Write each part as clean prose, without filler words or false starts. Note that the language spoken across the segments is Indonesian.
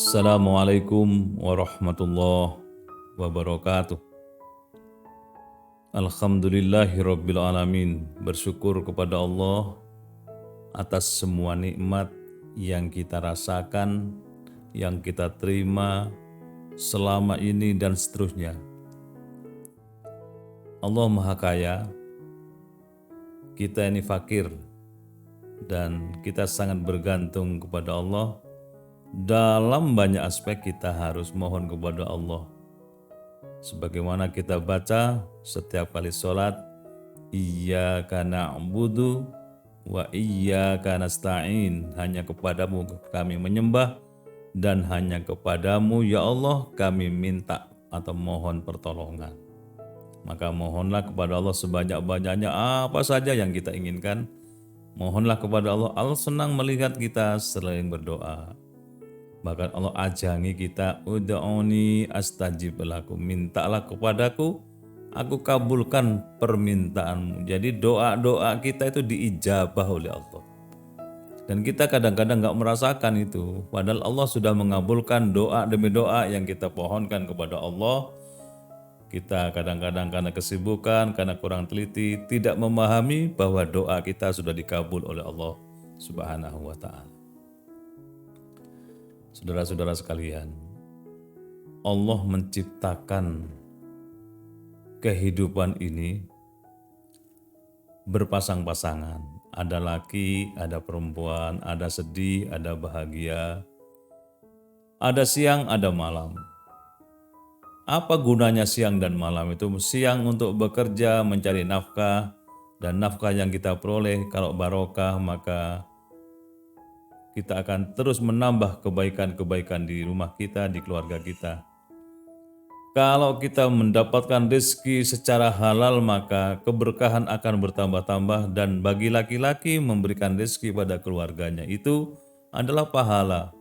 Assalamualaikum warahmatullahi wabarakatuh. Alhamdulillahirabbil alamin. Bersyukur kepada Allah atas semua nikmat yang kita rasakan, yang kita terima selama ini dan seterusnya. Allah Maha Kaya, kita ini fakir dan kita sangat bergantung kepada Allah. Dalam banyak aspek kita harus mohon kepada Allah. Sebagaimana kita baca setiap kali sholat, Iyyaka na'budu wa iyyaka nasta'in. Hanya kepadamu kami menyembah dan hanya kepadamu ya Allah kami minta atau mohon pertolongan. Maka mohonlah kepada Allah sebanyak-banyaknya apa saja yang kita inginkan. Mohonlah kepada Allah. Allah senang melihat kita sering berdoa. Bahkan Allah ajangi kita, ud'uni astajib lakum, mintalah kepadaku, aku kabulkan permintaanmu. Jadi doa-doa kita itu diijabah oleh Allah. Dan kita kadang-kadang gak merasakan itu. Padahal Allah sudah mengabulkan doa demi doa yang kita pohonkan kepada Allah. Kita kadang-kadang karena kesibukan, karena kurang teliti, tidak memahami bahwa doa kita sudah dikabul oleh Allah Subhanahu wa ta'ala. Saudara-saudara sekalian, Allah menciptakan kehidupan ini berpasang-pasangan. Ada laki, ada perempuan, ada sedih, ada bahagia, ada siang, ada malam. Apa gunanya siang dan malam itu? Siang untuk bekerja, mencari nafkah, dan nafkah yang kita peroleh kalau barokah maka kita akan terus menambah kebaikan-kebaikan di rumah kita, di keluarga kita. Kalau kita mendapatkan rezeki secara halal, maka keberkahan akan bertambah-tambah, dan bagi laki-laki memberikan rezeki pada keluarganya itu adalah pahala.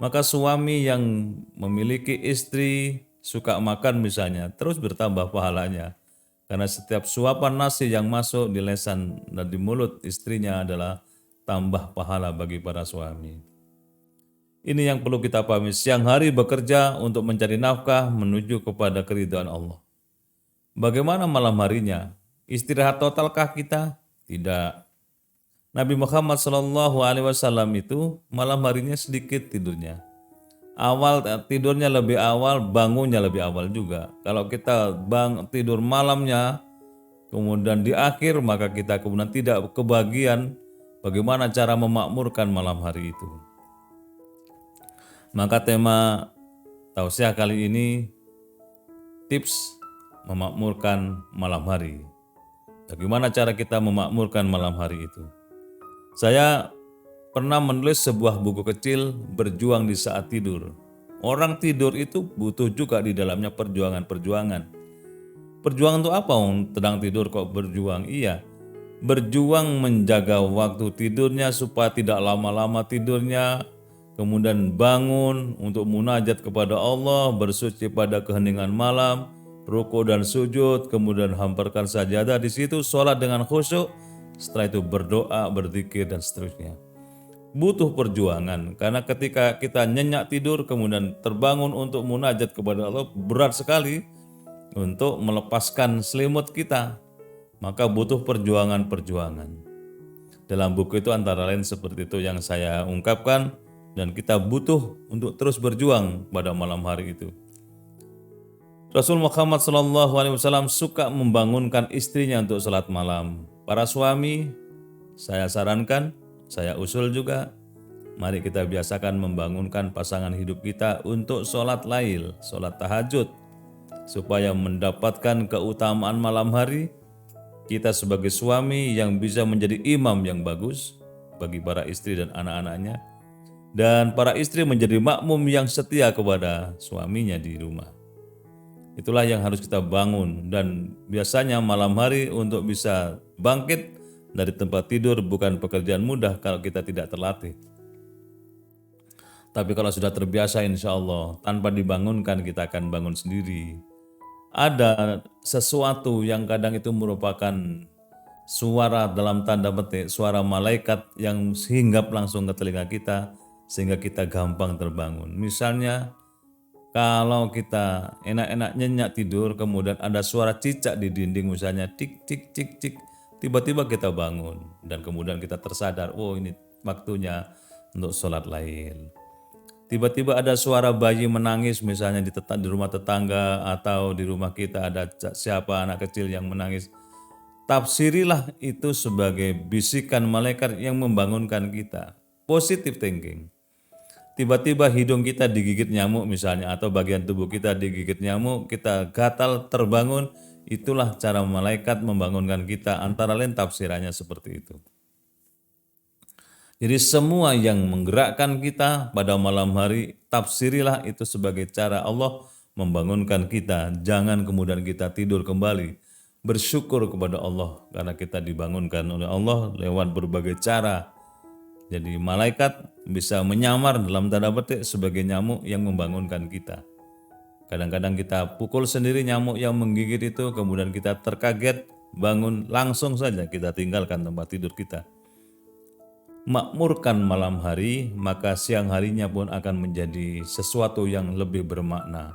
Maka suami yang memiliki istri suka makan misalnya, terus bertambah pahalanya. Karena setiap suapan nasi yang masuk di lesan dan di mulut istrinya adalah tambah pahala bagi para suami. Ini yang perlu kita pahami. Siang hari bekerja untuk mencari nafkah menuju kepada keridhaan Allah. Bagaimana malam harinya? Istirahat totalkah kita? Tidak. Nabi Muhammad SAW itu malam harinya sedikit tidurnya. Awal tidurnya lebih awal, bangunnya lebih awal juga. Kalau kita tidur malamnya, kemudian di akhir, maka kita kemudian tidak kebagian bagaimana cara memakmurkan malam hari itu. Maka tema tausiah kali ini, tips memakmurkan malam hari. Bagaimana cara kita memakmurkan malam hari itu? Saya pernah menulis sebuah buku kecil, Berjuang di Saat Tidur. Orang tidur itu butuh juga di dalamnya perjuangan-perjuangan. Perjuangan untuk apa? Sedang tidur kok berjuang? Iya. Berjuang menjaga waktu tidurnya supaya tidak lama-lama tidurnya, kemudian bangun untuk munajat kepada Allah, bersuci pada keheningan malam, ruku dan sujud, kemudian hamparkan sajadah di situ, sholat dengan khusyuk, setelah itu berdoa, berzikir dan seterusnya. Butuh perjuangan, karena ketika kita nyenyak tidur kemudian terbangun untuk munajat kepada Allah, berat sekali untuk melepaskan selimut kita. Maka butuh perjuangan-perjuangan. Dalam buku itu antara lain seperti itu yang saya ungkapkan, dan kita butuh untuk terus berjuang pada malam hari itu. Rasul Muhammad SAW suka membangunkan istrinya untuk salat malam. Para suami, saya sarankan, saya usul juga, mari kita biasakan membangunkan pasangan hidup kita untuk sholat lail, sholat tahajud, supaya mendapatkan keutamaan malam hari. Kita sebagai suami yang bisa menjadi imam yang bagus bagi para istri dan anak-anaknya, dan para istri menjadi makmum yang setia kepada suaminya di rumah. Itulah yang harus kita bangun, dan biasanya malam hari untuk bisa bangkit dari tempat tidur bukan pekerjaan mudah kalau kita tidak terlatih. Tapi kalau sudah terbiasa, insya Allah tanpa dibangunkan kita akan bangun sendiri. Ada sesuatu yang kadang itu merupakan suara dalam tanda petik, suara malaikat yang hinggap langsung ke telinga kita sehingga kita gampang terbangun. Misalnya kalau kita enak-enak nyenyak tidur, kemudian ada suara cicak di dinding misalnya, tik tik tik tik, tiba-tiba kita bangun dan kemudian kita tersadar, oh ini waktunya untuk sholat lail. Tiba-tiba ada suara bayi menangis misalnya di rumah tetangga atau di rumah kita ada siapa anak kecil yang menangis. Tafsirilah itu sebagai bisikan malaikat yang membangunkan kita. Positive thinking. Tiba-tiba hidung kita digigit nyamuk misalnya atau bagian tubuh kita digigit nyamuk, kita gatal terbangun, itulah cara malaikat membangunkan kita. Antara lain tafsirannya seperti itu. Jadi semua yang menggerakkan kita pada malam hari, tafsirilah itu sebagai cara Allah membangunkan kita. Jangan kemudian kita tidur kembali. Bersyukur kepada Allah karena kita dibangunkan oleh Allah lewat berbagai cara. Jadi malaikat bisa menyamar dalam tanda petik sebagai nyamuk yang membangunkan kita. Kadang-kadang kita pukul sendiri nyamuk yang menggigit itu, kemudian kita terkaget, bangun, langsung saja kita tinggalkan tempat tidur kita. Makmurkan malam hari, maka siang harinya pun akan menjadi sesuatu yang lebih bermakna.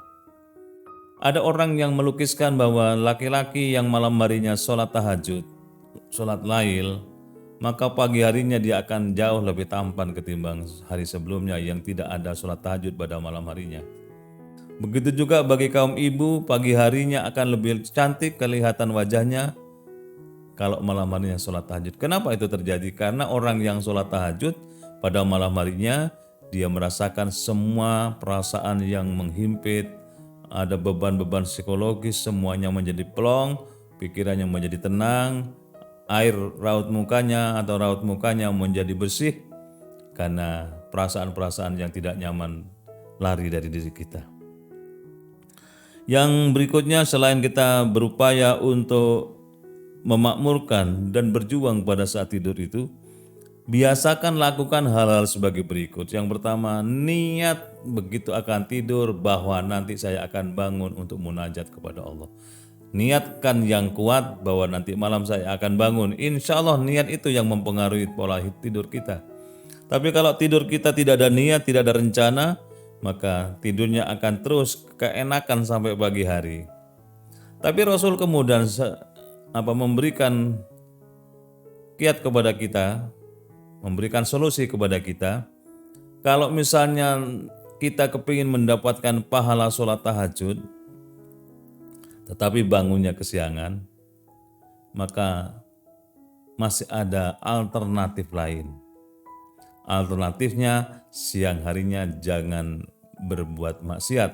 Ada orang yang melukiskan bahwa laki-laki yang malam harinya sholat tahajud, sholat lail, maka pagi harinya dia akan jauh lebih tampan ketimbang hari sebelumnya yang tidak ada sholat tahajud pada malam harinya. Begitu juga bagi kaum ibu, pagi harinya akan lebih cantik kelihatan wajahnya kalau malam harinya sholat tahajud. Kenapa itu terjadi? Karena orang yang sholat tahajud pada malam harinya dia merasakan semua perasaan yang menghimpit, ada beban-beban psikologis, semuanya menjadi plong, pikirannya menjadi tenang, air raut mukanya atau raut mukanya menjadi bersih karena perasaan-perasaan yang tidak nyaman lari dari diri kita. Yang berikutnya, selain kita berupaya untuk memakmurkan dan berjuang pada saat tidur itu, biasakan lakukan hal-hal sebagai berikut. Yang pertama, niat begitu akan tidur bahwa nanti saya akan bangun untuk munajat kepada Allah. Niatkan yang kuat bahwa nanti malam saya akan bangun. Insya Allah niat itu yang mempengaruhi pola tidur kita. Tapi kalau tidur kita tidak ada niat, tidak ada rencana, maka tidurnya akan terus keenakan sampai pagi hari. Tapi Rasul kemudian memberikan kiat kepada kita, memberikan solusi kepada kita. Kalau misalnya kita kepingin mendapatkan pahala sholat tahajud, tetapi bangunnya kesiangan, maka masih ada alternatif lain. Alternatifnya siang harinya jangan berbuat maksiat.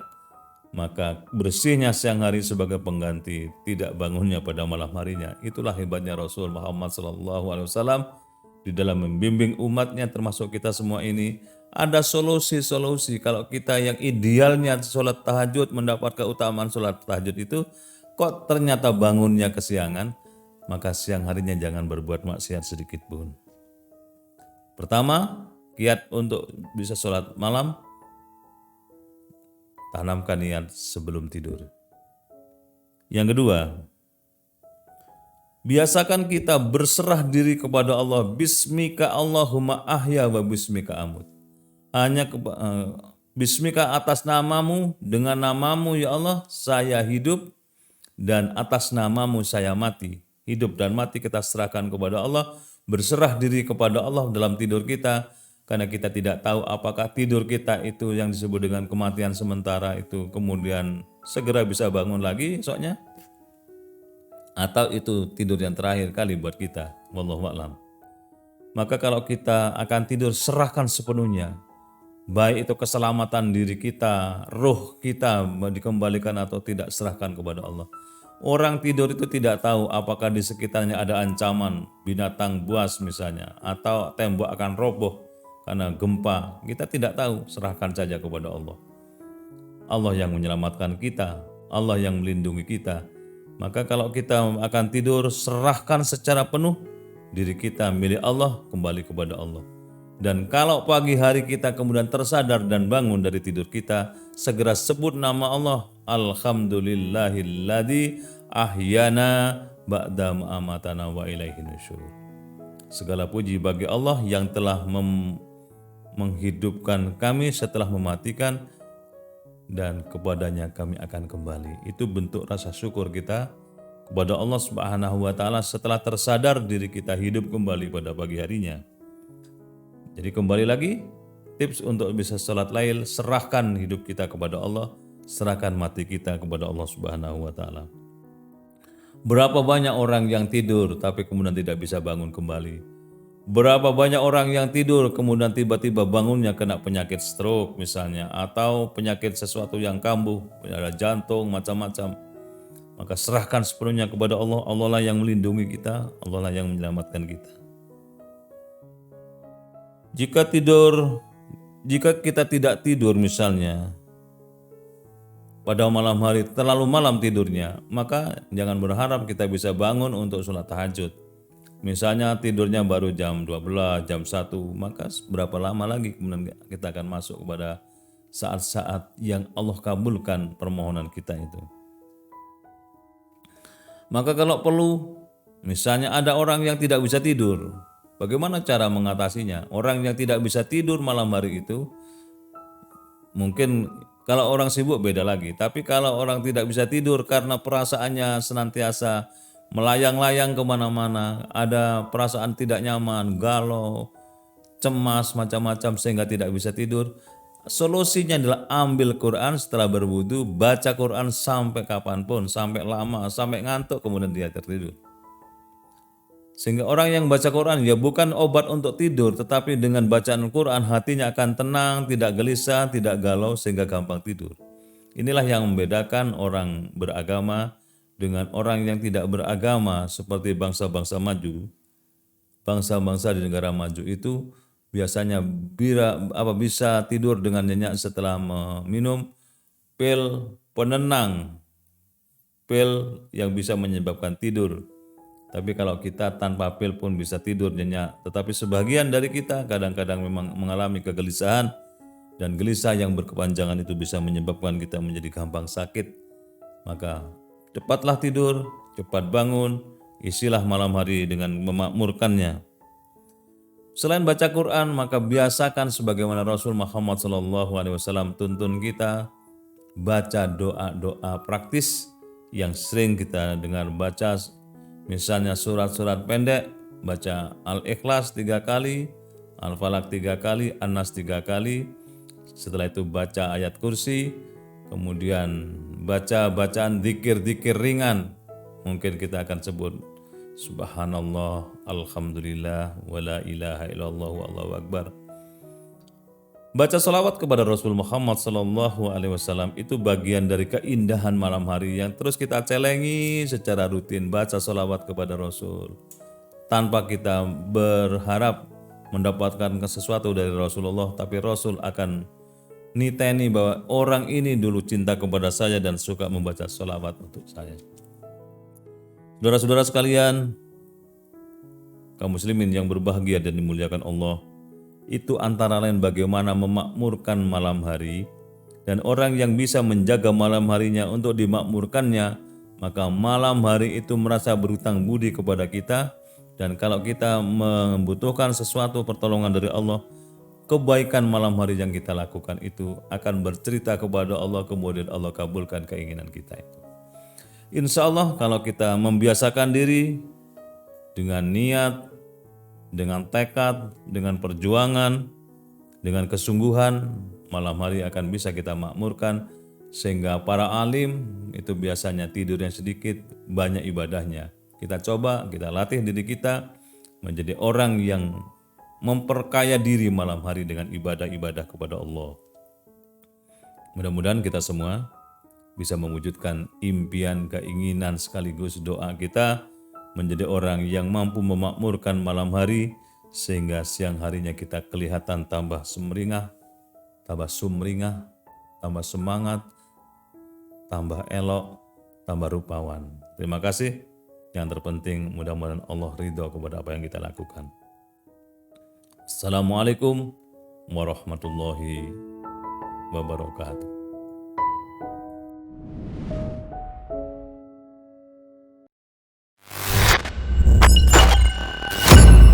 Maka bersihnya siang hari sebagai pengganti tidak bangunnya pada malam harinya. Itulah hebatnya Rasul Muhammad SAW di dalam membimbing umatnya termasuk kita semua ini. Ada solusi-solusi kalau kita yang idealnya sholat tahajud mendapat keutamaan sholat tahajud itu kok ternyata bangunnya kesiangan, maka siang harinya jangan berbuat maksiat sedikit pun. Pertama, kiat untuk bisa sholat malam, tanamkan niat sebelum tidur. Yang kedua, biasakan kita berserah diri kepada Allah. Bismika Allahumma ahya wa bismika amut. Hanya bismika atas namamu, dengan namamu ya Allah saya hidup, dan atas namamu saya mati. Hidup dan mati kita serahkan kepada Allah. Berserah diri kepada Allah dalam tidur kita. Karena kita tidak tahu apakah tidur kita itu yang disebut dengan kematian sementara itu kemudian segera bisa bangun lagi esoknya. Atau itu tidur yang terakhir kali buat kita. Wallahu a'lam. Maka kalau kita akan tidur, serahkan sepenuhnya. Baik itu keselamatan diri kita, ruh kita dikembalikan atau tidak, serahkan kepada Allah. Orang tidur itu tidak tahu apakah di sekitarnya ada ancaman binatang buas misalnya, atau tembok akan roboh karena gempa. Kita tidak tahu, serahkan saja kepada Allah. Allah yang menyelamatkan kita, Allah yang melindungi kita. Maka kalau kita akan tidur, serahkan secara penuh diri kita milik Allah, kembali kepada Allah. Dan kalau pagi hari kita kemudian tersadar dan bangun dari tidur kita, segera sebut nama Allah. Alhamdulillahilladzi ahyana ba'da amatana wa ilaihi nusyur. Segala puji bagi Allah yang telah menghidupkan kami setelah mematikan, dan kepadanya kami akan kembali. Itu bentuk rasa syukur kita kepada Allah Subhanahu wa taala setelah tersadar diri kita hidup kembali pada pagi harinya. Jadi kembali lagi, tips untuk bisa salat lail, serahkan hidup kita kepada Allah, serahkan mati kita kepada Allah Subhanahu wa taala. Berapa banyak orang yang tidur tapi kemudian tidak bisa bangun kembali? Berapa banyak orang yang tidur kemudian tiba-tiba bangunnya kena penyakit stroke misalnya, atau penyakit sesuatu yang kambuh, ada jantung, macam-macam. Maka serahkan sepenuhnya kepada Allah. Allah lah yang melindungi kita, Allah lah yang menyelamatkan kita. Jika kita tidak tidur misalnya pada malam hari, terlalu malam tidurnya, maka jangan berharap kita bisa bangun untuk sholat tahajud. Misalnya tidurnya baru jam 12, jam 1, maka berapa lama lagi kemudian kita akan masuk kepada saat-saat yang Allah kabulkan permohonan kita itu. Maka kalau perlu, misalnya ada orang yang tidak bisa tidur, bagaimana cara mengatasinya? Orang yang tidak bisa tidur malam hari itu, mungkin kalau orang sibuk beda lagi. Tapi kalau orang tidak bisa tidur karena perasaannya senantiasa melayang-layang kemana-mana, ada perasaan tidak nyaman, galau, cemas, macam-macam sehingga tidak bisa tidur, solusinya adalah ambil Quran setelah berwudu, baca Quran sampai kapanpun, sampai lama, sampai ngantuk, kemudian dia tertidur. Sehingga orang yang baca Quran ya bukan obat untuk tidur, tetapi dengan bacaan Quran hatinya akan tenang, tidak gelisah, tidak galau, sehingga gampang tidur. Inilah yang membedakan orang beragama dengan orang yang tidak beragama, seperti bangsa-bangsa maju. Bangsa-bangsa di negara maju itu biasanya bisa tidur dengan nyenyak setelah meminum pil penenang, pil yang bisa menyebabkan tidur. Tapi kalau kita tanpa pil pun bisa tidur nyenyak. Tetapi sebagian dari kita kadang-kadang memang mengalami kegelisahan, dan gelisah yang berkepanjangan itu bisa menyebabkan kita menjadi gampang sakit. Maka cepatlah tidur, cepat bangun, isilah malam hari dengan memakmurkannya. Selain baca Quran, maka biasakan sebagaimana Rasul Muhammad SAW tuntun kita, baca doa-doa praktis yang sering kita dengar baca. Misalnya surat-surat pendek, baca Al-Ikhlas 3 kali, Al-Falaq 3 kali, An-Nas 3 kali. Setelah itu baca ayat kursi, kemudian baca bacaan zikir-zikir ringan. Mungkin kita akan sebut Subhanallah, Alhamdulillah, wa la ilaha illallah, wallahu akbar. Baca salawat kepada Rasul Muhammad SAW itu bagian dari keindahan malam hari yang terus kita celengi secara rutin. Baca salawat kepada Rasul tanpa kita berharap mendapatkan sesuatu dari Rasulullah, tapi Rasul akan niteni bahwa orang ini dulu cinta kepada saya dan suka membaca salawat untuk saya. Saudara-saudara sekalian, kaum muslimin yang berbahagia dan dimuliakan Allah, itu antara lain bagaimana memakmurkan malam hari, dan orang yang bisa menjaga malam harinya untuk dimakmurkannya, maka malam hari itu merasa berhutang budi kepada kita. Dan kalau kita membutuhkan sesuatu pertolongan dari Allah, kebaikan malam hari yang kita lakukan itu akan bercerita kepada Allah, kemudian Allah kabulkan keinginan kita itu. Insya Allah kalau kita membiasakan diri dengan niat, dengan tekad, dengan perjuangan, dengan kesungguhan, malam hari akan bisa kita makmurkan. Sehingga para alim itu biasanya tidurnya sedikit, banyak ibadahnya. Kita coba, kita latih diri kita menjadi orang yang memperkaya diri malam hari dengan ibadah-ibadah kepada Allah. Mudah-mudahan kita semua bisa mewujudkan impian, keinginan sekaligus doa kita menjadi orang yang mampu memakmurkan malam hari, sehingga siang harinya kita kelihatan tambah sumringah, tambah semangat, tambah elok, tambah rupawan. Terima kasih. Yang terpenting mudah-mudahan Allah ridho kepada apa yang kita lakukan. Assalamualaikum warahmatullahi wabarakatuh.